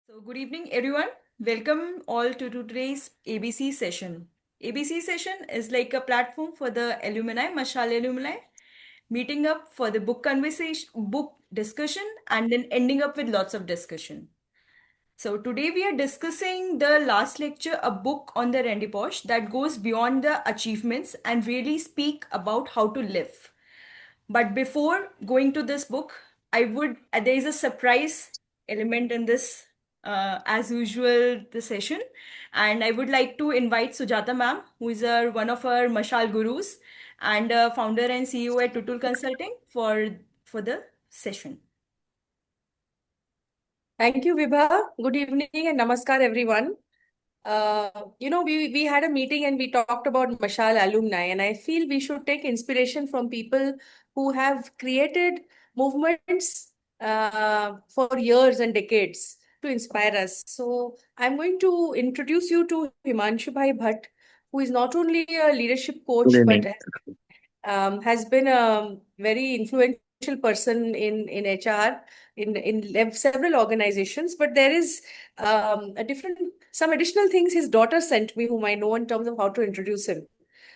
So, good evening, everyone. Welcome all to today's ABC session. ABC session is like a platform for the alumni, Mashal alumni, meeting up for the book conversation, book discussion, and then ending up with lots of discussion. So, today we are discussing the last lecture, a book on the Randy Posh that goes beyond the achievements and really speak about how to live. But before going to this book, there is a surprise element in this, as usual, the session. And I would like to invite Sujata ma'am, who is one of our Mashal gurus and founder and CEO at Tutul Consulting for the session. Thank you, Vibha. Good evening and namaskar, everyone. We had a meeting and we talked about Mashal alumni, and I feel we should take inspiration from people who have created movements for years and decades to inspire us. So I'm going to introduce you to Himanshu Bhai Bhatt, who is not only a leadership Good coach but evening. has been a very influential person in HR in several organizations. But there is some additional things his daughter sent me, whom I know in terms of how to introduce him.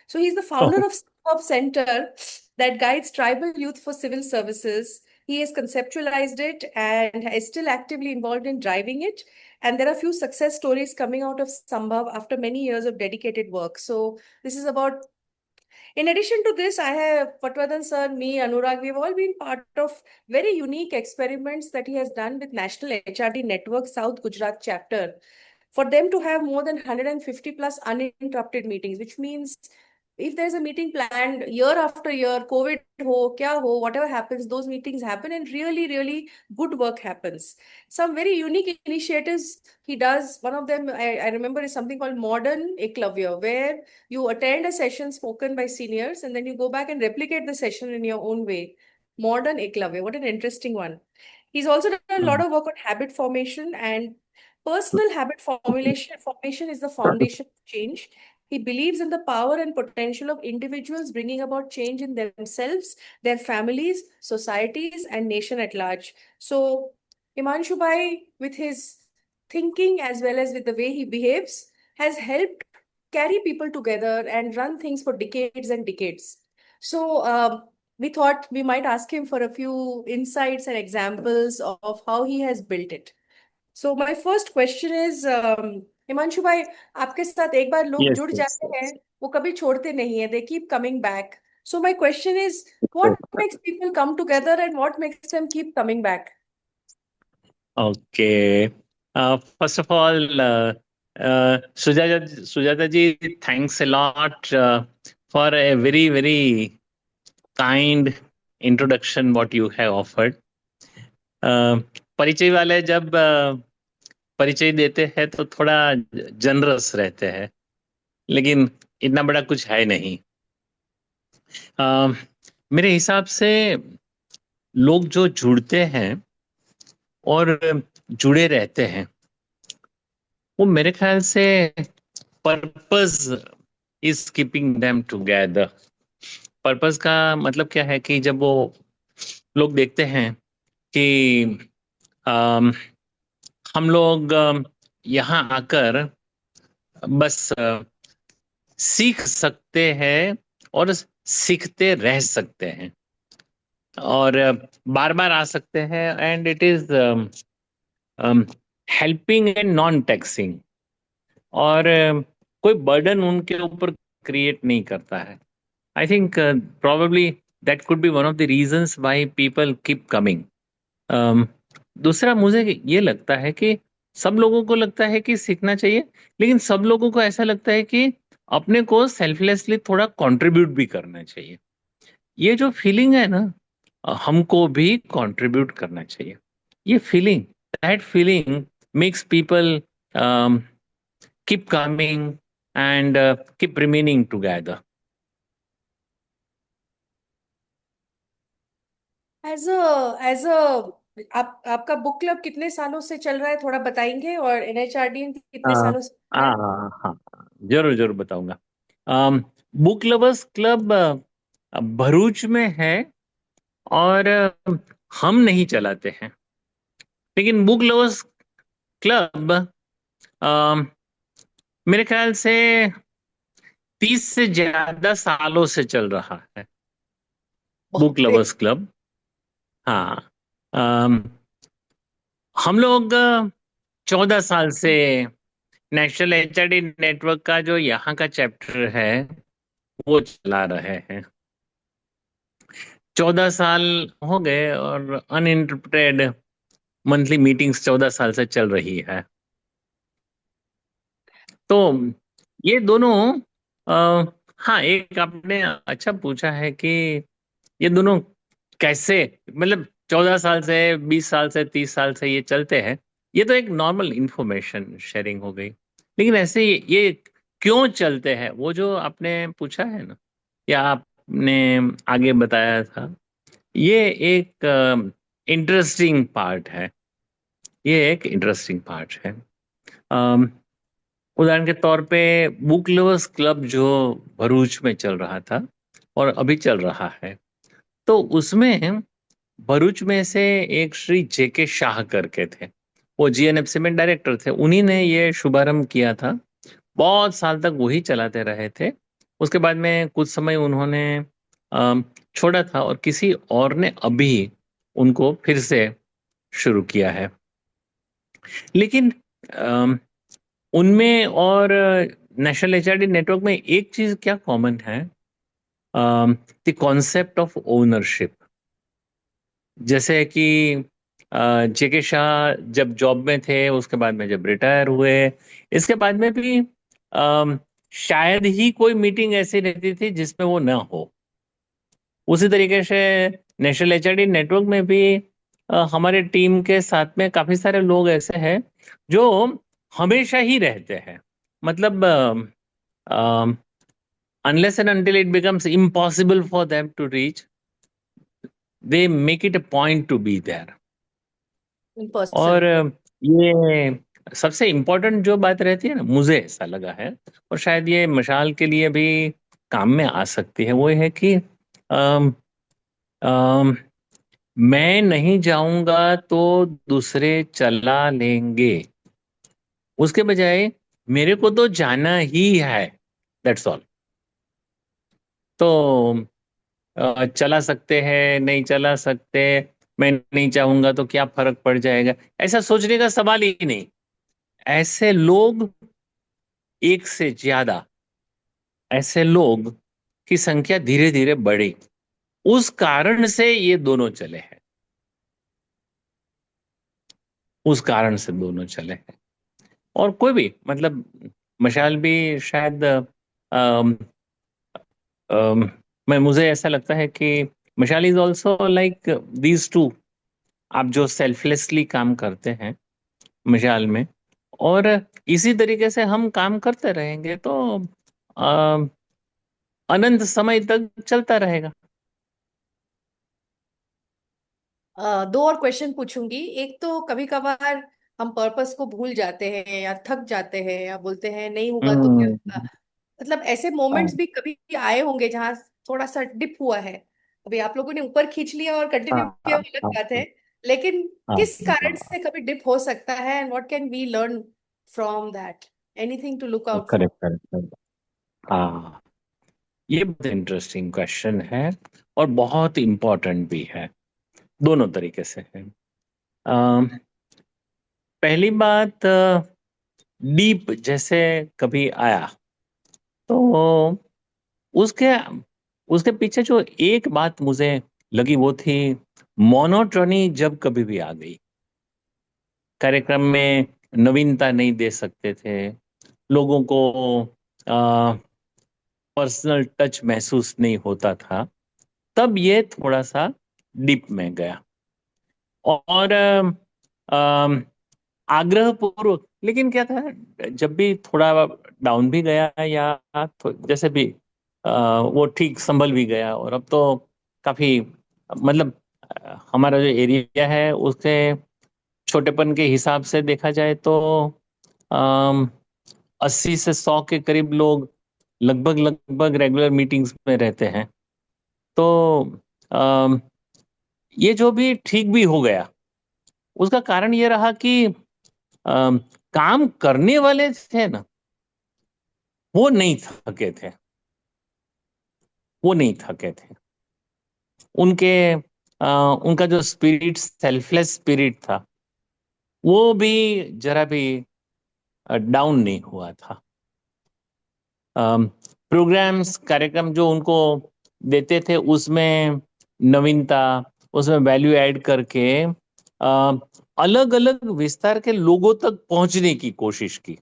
So he's the founder Oh, of Center that guides tribal youth for civil services. He has conceptualized it and is still actively involved in driving it. And there are a few success stories coming out of Sambhav after many years of dedicated work. So this is about in addition to this, I have Patwardhan sir, me, Anurag, we've all been part of very unique experiments that he has done with National HRD Network South Gujarat chapter. For them to have more than 150 plus uninterrupted meetings, which means if there's a meeting planned year after year, COVID ho, kya ho, whatever happens, those meetings happen and really, really good work happens. Some very unique initiatives he does. One of them I remember is something called Modern Eklavya, where you attend a session spoken by seniors and then you go back and replicate the session in your own way. Modern Eklavya, what an interesting one. He's also done a lot mm. of work on habit formation, and personal habit formation is the foundation of change. He believes in the power and potential of individuals bringing about change in themselves, their families, societies, and nation at large. So, Himanshu Bhai, with his thinking as well as with the way he behaves, has helped carry people together and run things for decades and decades. So, we thought we might ask him for a few insights and examples of how he has built it. So my first question is, Himanshu भाई, आपके साथ एक बार लोग Yes, जुड़ yes, जाते हैं, yes. वो कभी छोड़ते नहीं है, they keep coming back. So my question is, what Okay. makes people come together and what makes them keep coming back? Okay. First of all, Sujata ji, thanks a lot for a very, very kind introduction what you have offered. परिचय वाले जब परिचय देते हैं तो थोड़ा generous रहते हैं, लेकिन इतना बड़ा कुछ है नहीं. मेरे हिसाब से लोग जो जुड़ते हैं और जुड़े रहते हैं, वो मेरे ख्याल से purpose is keeping them together. Purpose का मतलब क्या है कि जब वो लोग देखते हैं कि अम, हम लोग यहाँ आकर बस सीख सकते हैं और सीखते रह सकते हैं और बार बार आ सकते हैं, and it is helping and non taxing, और कोई बर्डन उनके ऊपर क्रिएट नहीं करता है. I think probably that could be one of the reasons why people keep coming. दूसरा, मुझे ये लगता है कि सब लोगों को लगता है कि सीखना चाहिए, लेकिन सब लोगों को ऐसा लगता है कि अपने को सेल्फलेसली थोड़ा कंट्रीब्यूट भी करना चाहिए. ये जो फीलिंग है ना, हमको भी कंट्रीब्यूट करना चाहिए. ये feeling, that feeling makes people um, keep coming and keep remaining together. As a आपका बुक क्लब कितने सालों से चल रहा है, थोड़ा बताएंगे, और एनएचआरडी कितने हाँ सालों से चल रहा है? हाँ हाँ, जरूर जरूर बताऊंगा. बुक लवर्स क्लब भरूच में है, और हम नहीं चलाते हैं, लेकिन बुक लवर्स क्लब मेरे ख्याल से 30 से ज्यादा सालों से चल रहा है, बुक बाप रे। Lovers club. हाँ। अम, हम लोग 14 साल से नेशनल एचआरडी नेटवर्क का जो यहाँ का चैप्टर है वो चला रहे हैं। 14 साल हो गए और अनइंटरप्टेड मंथली मीटिंग्स 14 साल से चल रही है। तो ये दोनों हाँ, एक आपने अच्छा पूछा है कि ये दोनों कैसे, मतलब 14 साल से, 20 साल से, 30 साल से ये चलते हैं। ये तो एक नॉर्मल इंफॉर्मेशन शेयरिंग हो गई, लेकिन ऐसे ये क्यों चलते हैं वो जो आपने पूछा है ना, या आपने आगे बताया था, ये एक इंटरेस्टिंग पार्ट है। ये एक इंटरेस्टिंग पार्ट है। अम, उदाहरण के तौर पे बुक लवर्स क्लब जो भरूच में चल रहा था और अभी चल रहा है, तो उसमें भरूच में से एक श्री जेके शाह करके थे। वो जीएनएफसी में डायरेक्टर थे, उन्हीं ने ये शुभारंभ किया था। बहुत साल तक वही चलाते रहे थे। उसके बाद में कुछ समय उन्होंने अम, छोड़ा था और किसी और ने अभी उनको फिर से शुरू किया है। लेकिन अम, उनमें और नेशनल एचआरडी नेटवर्क में एक चीज क्या कॉमन है, द कॉन्सेप्ट ऑफ ओनरशिप। जैसे कि जेके शाह जब जॉब में थे, उसके बाद में जब रिटायर हुए, इसके बाद में भी शायद ही कोई मीटिंग ऐसी रहती थी जिसमें वो ना हो। उसी तरीके से नेशनल एचआरडी नेटवर्क में भी हमारे टीम के साथ में काफी सारे लोग ऐसे हैं जो हमेशा ही रहते हैं। मतलब unless and until it becomes impossible for them to reach, they make it a point to be there. इन और पर्सन। ये सबसे इम्पोर्टेंट जो बात रहती है ना, मुझे ऐसा लगा है, और शायद ये मशाल के लिए भी काम में आ सकती है, वो है कि अम, अम, मैं नहीं जाऊंगा तो दूसरे चला लेंगे, उसके बजाय मेरे को तो जाना ही है, दैट्स ऑल। तो चला सकते हैं, नहीं चला सकते, मैं नहीं चाहूंगा तो क्या फर्क पड़ जाएगा, ऐसा सोचने का सवाल ही नहीं। ऐसे लोग, एक से ज्यादा ऐसे लोग की संख्या धीरे धीरे बढ़ी, उस कारण से ये दोनों चले हैं, उस कारण से दोनों चले हैं। और कोई भी, मतलब मशाल भी शायद अम, अम, मैं मुझे ऐसा लगता है कि मशाल is also like these two. आप जो सेल्फलेसली काम करते हैं मशाल में, और इसी तरीके से हम काम करते रहेंगे तो अ, अनंत समय तक चलता रहेगा। दो और क्वेश्चन पूछूंगी। एक तो कभी कभार हम पर्पस को भूल जाते हैं या थक जाते हैं या बोलते हैं नहीं होगा तो क्या हम्म। होगा। मतलब ऐसे मोमेंट्स हाँ भी कभी आए होंगे जहाँ थोड़ा सा डिप हुआ है। अभी आप लोगों ने ऊपर खींच लिया और कंटिन्यू हाँ किया, हाँ वो अलग हाँ बात है। लेकिन हाँ किस कारण हाँ। से कभी डिप हो सकता है and what can we learn from that? Anything to look out for? Correct correct correct. हाँ, ये बहुत इंटरेस्टिंग क्वेश्चन है और बहुत इंपॉर्टेंट भी है, दोनों तरीके से है। अम, पहली बात, डीप जैसे कभी आया तो उसके उसके पीछे जो एक बात मुझे लगी वो थी मोनोटोनी। जब कभी भी आ गई कार्यक्रम में, नवीनता नहीं दे सकते थे लोगों को, पर्सनल टच महसूस नहीं होता था, तब ये थोड़ा सा डीप में गया। और आग्रह पूर्वक, लेकिन क्या था, जब भी थोड़ा डाउन भी गया या जैसे भी वो ठीक संभल भी गया। और अब तो काफी, मतलब हमारा जो एरिया है उसके छोटेपन के हिसाब से देखा जाए तो 80 से 100 के करीब लोग लगभग लगभग रेगुलर मीटिंग्स में रहते हैं। तो अम, ये जो भी ठीक भी हो गया, उसका कारण ये रहा कि काम करने वाले थे ना, वो नहीं थके थे, वो नहीं थके थे। उनके उनका जो स्पिरिट, सेल्फलेस स्पिरिट था, वो भी जरा भी डाउन नहीं हुआ था। प्रोग्राम्स, कार्यक्रम जो उनको देते थे, उसमें नवीनता, उसमें वैल्यू ऐड करके अलग अलग विस्तार के लोगों तक पहुंचने की कोशिश की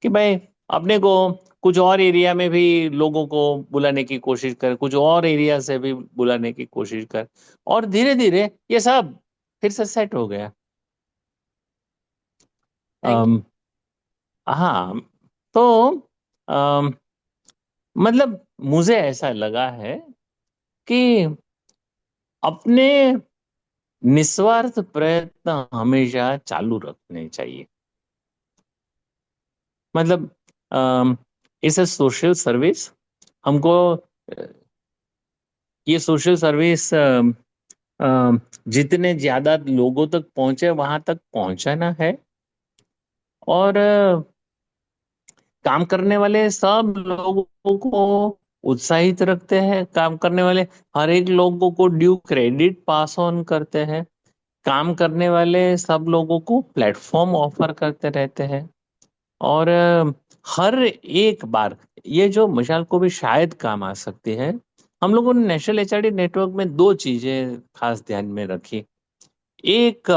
कि भाई अपने को कुछ और एरिया में भी लोगों को बुलाने की कोशिश कर, कुछ और एरिया से भी बुलाने की कोशिश कर, और धीरे धीरे ये सब फिर से सेट हो गया। Thank you. अम, हाँ, तो अम, मतलब मुझे ऐसा लगा है कि अपने निस्वार्थ प्रयत्न हमेशा चालू रखने चाहिए। मतलब इस सोशल सर्विस हमको, ये सोशल सर्विस जितने ज्यादा लोगों तक पहुंचे वहां तक पहुंचाना है। और काम करने वाले सब लोगों को उत्साहित रखते हैं, काम करने वाले हर एक लोगों को ड्यू क्रेडिट पास ऑन करते हैं, काम करने वाले सब लोगों को प्लेटफॉर्म ऑफर करते रहते हैं। और हर एक बार ये जो मशाल को भी शायद काम आ सकती है, हम लोगों ने नेशनल एचआरडी नेटवर्क में दो चीजें खास ध्यान में रखी। एक,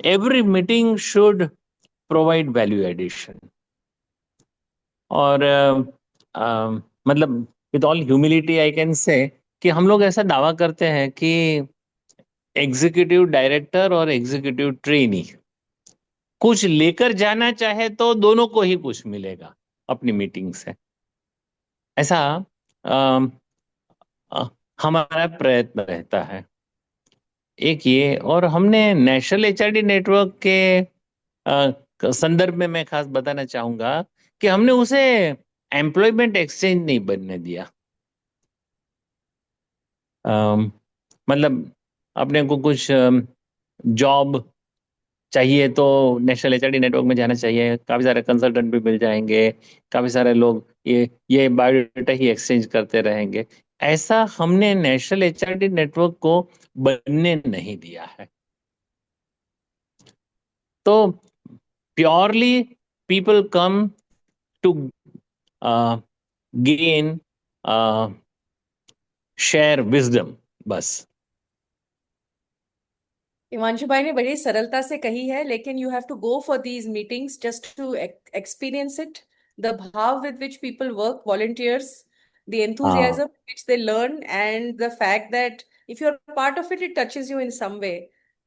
every meeting should provide value addition. और मतलब with all humility I can say कि हम लोग ऐसा दावा करते हैं कि एग्जीक्यूटिव डायरेक्टर और एग्जीक्यूटिव ट्रेनी कुछ लेकर जाना चाहे तो दोनों को ही कुछ मिलेगा अपनी मीटिंग से। ऐसा अम, अ, हमारा प्रयत्न रहता है। एक ये, और हमने नेशनल एचआरडी नेटवर्क के संदर्भ में मैं खास बताना चाहूंगा कि हमने उसे एम्प्लॉयमेंट एक्सचेंज नहीं बनने दिया। अम, मतलब अपने को कुछ जॉब चाहिए तो नेशनल एचआरडी नेटवर्क में जाना चाहिए, काफी सारे कंसल्टेंट भी मिल जाएंगे, काफी सारे लोग ये बायोडाटा ही एक्सचेंज करते रहेंगे। ऐसा हमने नेशनल एचआरडी नेटवर्क को बनने नहीं दिया है। तो purely people come to gain, share wisdom, बस। हिमांशु भाई ने बड़ी सरलता से कही है, लेकिन you have to go for these meetings just to experience it, the भाव with which people work, volunteers, the हाँ, enthusiasm which they learn, and the fact that if you're a part of it, it touches you in some way.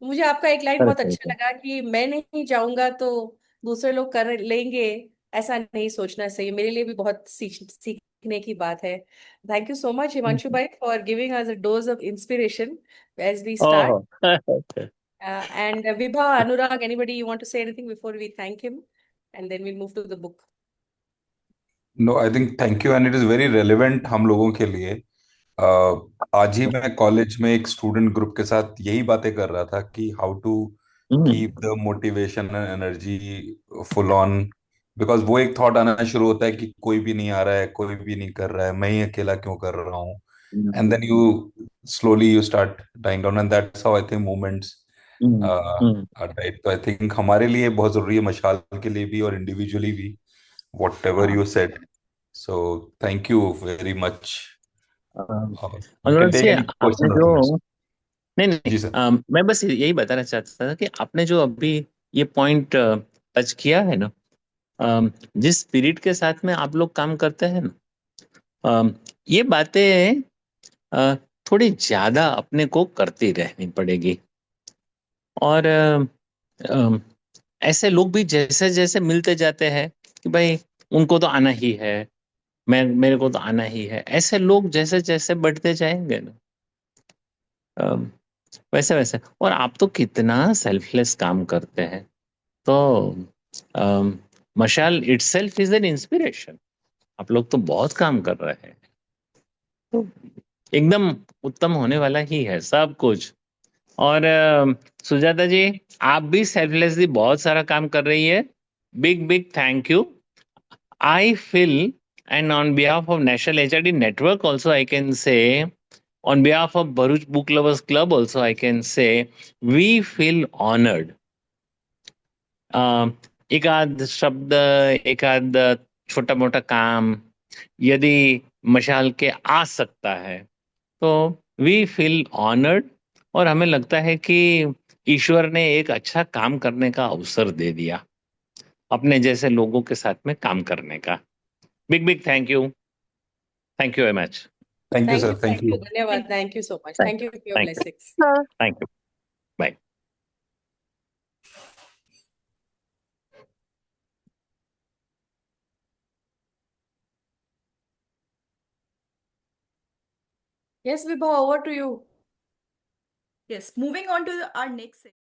मुझे आपका एक line बहुत correct अच्छा लगा कि मैं नहीं जाऊंगा तो दूसरे लोग कर लेंगे, ऐसा नहीं सोचना चाहिए। मेरे लिए भी बहुत सीखने की बात है। Thank you so much Himanshu है। भाई for giving us a dose of inspiration as we start. Oh And Vibha, Anurag, anybody you want to say anything before we thank him? And then we'll move to the book. No, I think thank you, and it is very relevant हम लोगों के लिए। आज ही मैं college में एक student group के साथ यही बातें कर रहा था कि how to hmm, keep the motivation and energy full on. Because वो एक थॉट आना शुरू होता है कि कोई भी नहीं आ रहा है, कोई भी नहीं कर रहा है, मैं ही अकेला क्यों कर रहा हूँ। And then you slowly you start dying down, and that's how I think movements hmm, hmm, right. तो आई थिंक हमारे लिए बहुत जरूरी है, मशाल के लिए भी और इंडिविजुअली भी, वॉट एवर हाँ। You said. So thank you very much. We can Anurag take से any आपने question or जो, comments. नहीं नहीं, जी सर। मैं बस यही बताना चाहता था कि आपने जो अभी ये पॉइंट टच किया है ना, जिस स्पिरिट के साथ में आप लोग काम करते हैं ना, ये बातें अ, थोड़ी ज्यादा अपने को करती रहनी पड़ेगी। और अ, ऐसे लोग भी जैसे जैसे मिलते जाते हैं कि भाई उनको तो आना ही है, मैं मेरे को तो आना ही है, ऐसे लोग जैसे जैसे बढ़ते जाएंगे ना, अम, वैसे वैसे, और आप तो कितना सेल्फलेस काम करते हैं। तो अम, मशाल इटसेल्फ इज एन इंस्पिरेशन। आप लोग तो बहुत काम कर रहे हैं, तो एकदम उत्तम होने वाला ही है सब कुछ। और सुजाता जी, आप भी सेल्फलेसली बहुत सारा काम कर रही है. Big big thank you. I feel, and on behalf of National HRD Network, also I can say, on behalf of Bharuch Book Lovers Club, also I can say, we feel honored. एक आध शब्द, एक आध छोटा मोटा काम यदि मशाल के आ सकता है तो वी फील ऑनर्ड. और हमें लगता है कि ईश्वर ने एक अच्छा काम करने का अवसर दे दिया, अपने जैसे लोगों के साथ में काम करने का. Big big thank you very much. Thank you, Thank sir. you, Thank thank you, you. Dhanyavad. Thank you so much. Thank Thank you for your thank you. blessings. Thank you. Bye. Yes, Vibha, over to you. Yes, moving on to our next section.